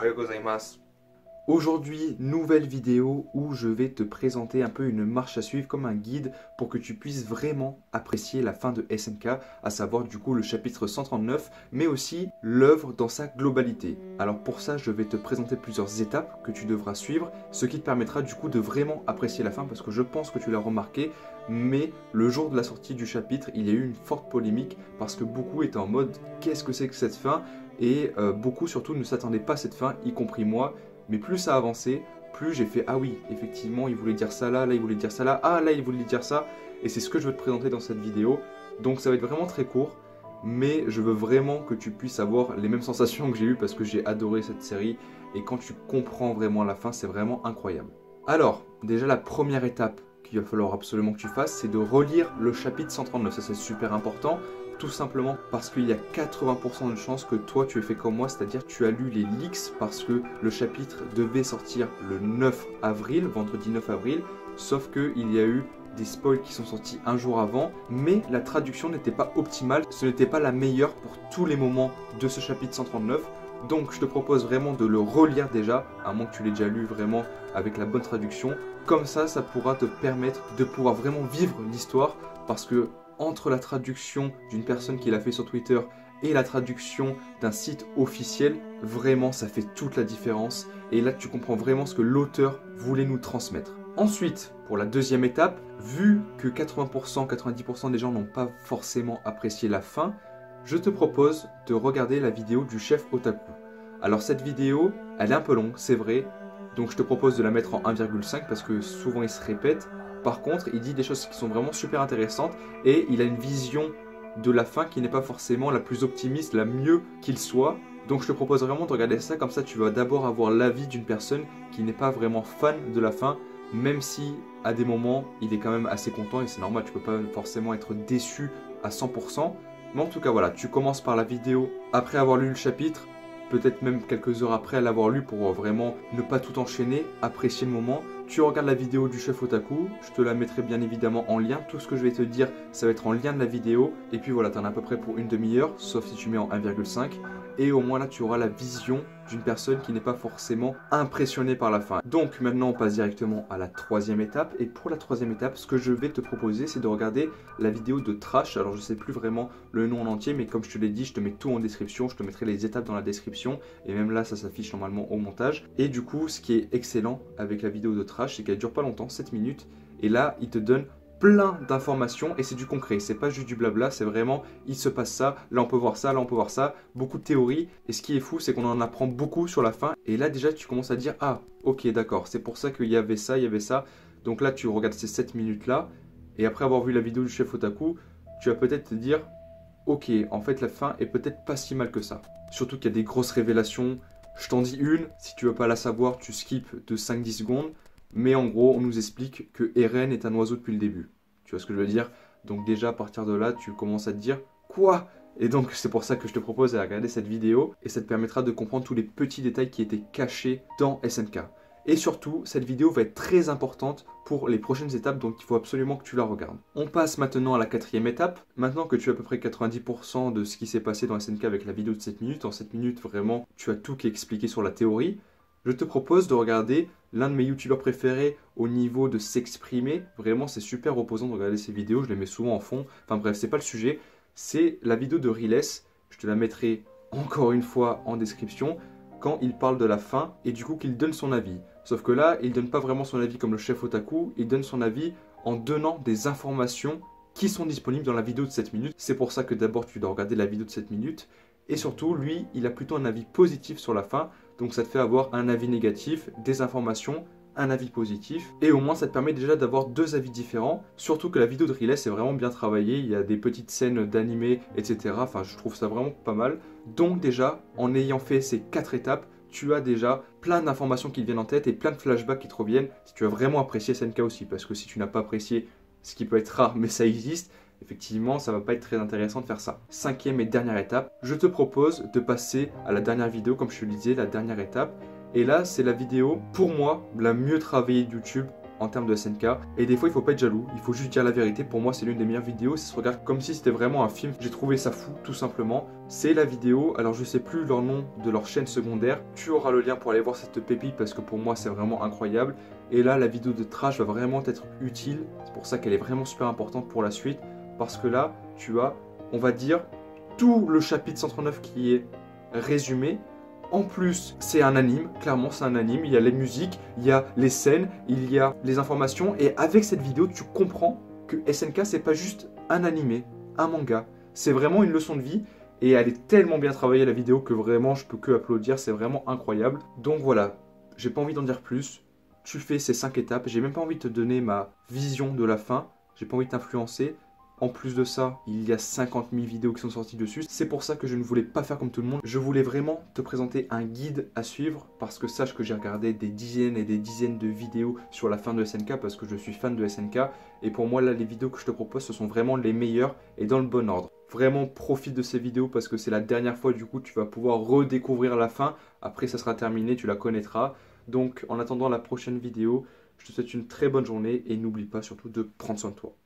Ohayou gozaimasu. Aujourd'hui, nouvelle vidéo où je vais te présenter un peu une marche à suivre comme un guide pour que tu puisses vraiment apprécier la fin de SNK, à savoir du coup le chapitre 139, mais aussi l'œuvre dans sa globalité. Alors pour ça, je vais te présenter plusieurs étapes que tu devras suivre, ce qui te permettra du coup de vraiment apprécier la fin parce que je pense que tu l'as remarqué, mais le jour de la sortie du chapitre, il y a eu une forte polémique parce que beaucoup étaient en mode « qu'est-ce que c'est que cette fin ?» et beaucoup surtout ne s'attendaient pas à cette fin, y compris moi. Mais plus ça avançait, plus j'ai fait « Ah oui, effectivement, il voulait dire ça là, là il voulait dire ça là, ah là il voulait dire ça » et c'est ce que je veux te présenter dans cette vidéo. Donc ça va être vraiment très court, mais je veux vraiment que tu puisses avoir les mêmes sensations que j'ai eues parce que j'ai adoré cette série et quand tu comprends vraiment la fin, c'est vraiment incroyable. Alors, déjà la première étape qu'il va falloir absolument que tu fasses, c'est de relire le chapitre 139, ça c'est super important. Tout simplement parce qu'il y a 80% de chances que toi tu aies fait comme moi, c'est-à-dire tu as lu les leaks parce que le chapitre devait sortir le 9 avril, vendredi 9 avril, sauf qu'il y a eu des spoils qui sont sortis un jour avant, mais la traduction n'était pas optimale, ce n'était pas la meilleure pour tous les moments de ce chapitre 139, donc je te propose vraiment de le relire déjà, à moins que tu l'aies déjà lu vraiment avec la bonne traduction, comme ça pourra te permettre de pouvoir vraiment vivre l'histoire, parce que entre la traduction d'une personne qui l'a fait sur Twitter et la traduction d'un site officiel, vraiment ça fait toute la différence et là tu comprends vraiment ce que l'auteur voulait nous transmettre. Ensuite, pour la deuxième étape, vu que 80%, 90% des gens n'ont pas forcément apprécié la fin, je te propose de regarder la vidéo du chef Otaku. Alors cette vidéo, elle est un peu longue, c'est vrai, donc je te propose de la mettre en 1,5 parce que souvent il se répète. Par contre, il dit des choses qui sont vraiment super intéressantes et il a une vision de la fin qui n'est pas forcément la plus optimiste, la mieux qu'il soit. Donc je te propose vraiment de regarder ça, comme ça tu vas d'abord avoir l'avis d'une personne qui n'est pas vraiment fan de la fin, même si à des moments il est quand même assez content et c'est normal, tu peux pas forcément être déçu à 100%. Mais en tout cas voilà, tu commences par la vidéo après avoir lu le chapitre, peut-être même quelques heures après l'avoir lu pour vraiment ne pas tout enchaîner, apprécier le moment. Tu regardes la vidéo du chef Otaku, je te la mettrai bien évidemment en lien. Tout ce que je vais te dire, ça va être en lien de la vidéo. Et puis voilà, tu en as à peu près pour une demi-heure, sauf si tu mets en 1,5. Et au moins là, tu auras la vision d'une personne qui n'est pas forcément impressionnée par la fin. Donc maintenant, on passe directement à la troisième étape. Et pour la troisième étape, ce que je vais te proposer, c'est de regarder la vidéo de Trash. Alors je ne sais plus vraiment le nom en entier, mais comme je te l'ai dit, je te mets tout en description. Je te mettrai les étapes dans la description. Et même là, ça s'affiche normalement au montage. Et du coup, ce qui est excellent avec la vidéo de Trash, c'est qu'elle dure pas longtemps, 7 minutes. Et là, il te donne plein d'informations et c'est du concret, c'est pas juste du blabla, c'est vraiment il se passe ça, là on peut voir ça, là on peut voir ça, beaucoup de théories et ce qui est fou c'est qu'on en apprend beaucoup sur la fin et là déjà tu commences à dire ah ok d'accord, c'est pour ça qu'il y avait ça, il y avait ça, donc là tu regardes ces 7 minutes là et après avoir vu la vidéo du chef Otaku, tu vas peut-être te dire ok en fait la fin est peut-être pas si mal que ça, surtout qu'il y a des grosses révélations, je t'en dis une, si tu veux pas la savoir tu skips de 5-10 secondes. Mais en gros, on nous explique que Eren est un oiseau depuis le début. Tu vois ce que je veux dire? Donc déjà, à partir de là, tu commences à te dire « Quoi ?» Et donc, c'est pour ça que je te propose de regarder cette vidéo. Et ça te permettra de comprendre tous les petits détails qui étaient cachés dans SNK. Et surtout, cette vidéo va être très importante pour les prochaines étapes, donc il faut absolument que tu la regardes. On passe maintenant à la quatrième étape. Maintenant que tu as à peu près 90% de ce qui s'est passé dans SNK avec la vidéo de 7 minutes, en 7 minutes, vraiment, tu as tout qui est expliqué sur la théorie. Je te propose de regarder l'un de mes youtubeurs préférés au niveau de s'exprimer. Vraiment, c'est super reposant de regarder ces vidéos. Je les mets souvent en fond. Enfin bref, c'est pas le sujet. C'est la vidéo de Riles. Je te la mettrai encore une fois en description. Quand il parle de la fin et du coup qu'il donne son avis. Sauf que là, il donne pas vraiment son avis comme le chef Otaku. Il donne son avis en donnant des informations qui sont disponibles dans la vidéo de 7 minutes. C'est pour ça que d'abord, tu dois regarder la vidéo de 7 minutes. Et surtout, lui, il a plutôt un avis positif sur la fin. Donc ça te fait avoir un avis négatif, des informations, un avis positif. Et au moins ça te permet déjà d'avoir deux avis différents. Surtout que la vidéo de Riles est vraiment bien travaillée. Il y a des petites scènes d'animé, etc. Enfin je trouve ça vraiment pas mal. Donc déjà, en ayant fait ces 4 étapes, tu as déjà plein d'informations qui te viennent en tête et plein de flashbacks qui te reviennent. Si tu as vraiment apprécié SNK aussi. Parce que si tu n'as pas apprécié, ce qui peut être rare mais ça existe, effectivement, ça va pas être très intéressant de faire ça. Cinquième et dernière étape, je te propose de passer à la dernière vidéo, comme je te le disais, la dernière étape. Et là, c'est la vidéo, pour moi, la mieux travaillée de YouTube en termes de SNK. Et des fois, il faut pas être jaloux, il faut juste dire la vérité. Pour moi, c'est l'une des meilleures vidéos. Ça se regarde comme si c'était vraiment un film. J'ai trouvé ça fou, tout simplement. C'est la vidéo, alors je sais plus leur nom de leur chaîne secondaire. Tu auras le lien pour aller voir cette pépite parce que pour moi, c'est vraiment incroyable. Et là, la vidéo de Trash va vraiment être utile. C'est pour ça qu'elle est vraiment super importante pour la suite. Parce que là, tu as, on va dire, tout le chapitre 139 qui est résumé. En plus, c'est un anime, clairement c'est un anime, il y a les musiques, il y a les scènes, il y a les informations. Et avec cette vidéo, tu comprends que SNK, c'est pas juste un animé, un manga. C'est vraiment une leçon de vie. Et elle est tellement bien travaillée la vidéo que vraiment, je peux que applaudir, c'est vraiment incroyable. Donc voilà, j'ai pas envie d'en dire plus. Tu fais ces 5 étapes, j'ai même pas envie de te donner ma vision de la fin, j'ai pas envie de t'influencer. En plus de ça, il y a 50 000 vidéos qui sont sorties dessus. C'est pour ça que je ne voulais pas faire comme tout le monde. Je voulais vraiment te présenter un guide à suivre parce que sache que j'ai regardé des dizaines et des dizaines de vidéos sur la fin de SNK parce que je suis fan de SNK. Et pour moi, là, les vidéos que je te propose, ce sont vraiment les meilleures et dans le bon ordre. Vraiment, profite de ces vidéos parce que c'est la dernière fois, du coup, tu vas pouvoir redécouvrir la fin. Après, ça sera terminé, tu la connaîtras. Donc, en attendant la prochaine vidéo, je te souhaite une très bonne journée et n'oublie pas surtout de prendre soin de toi.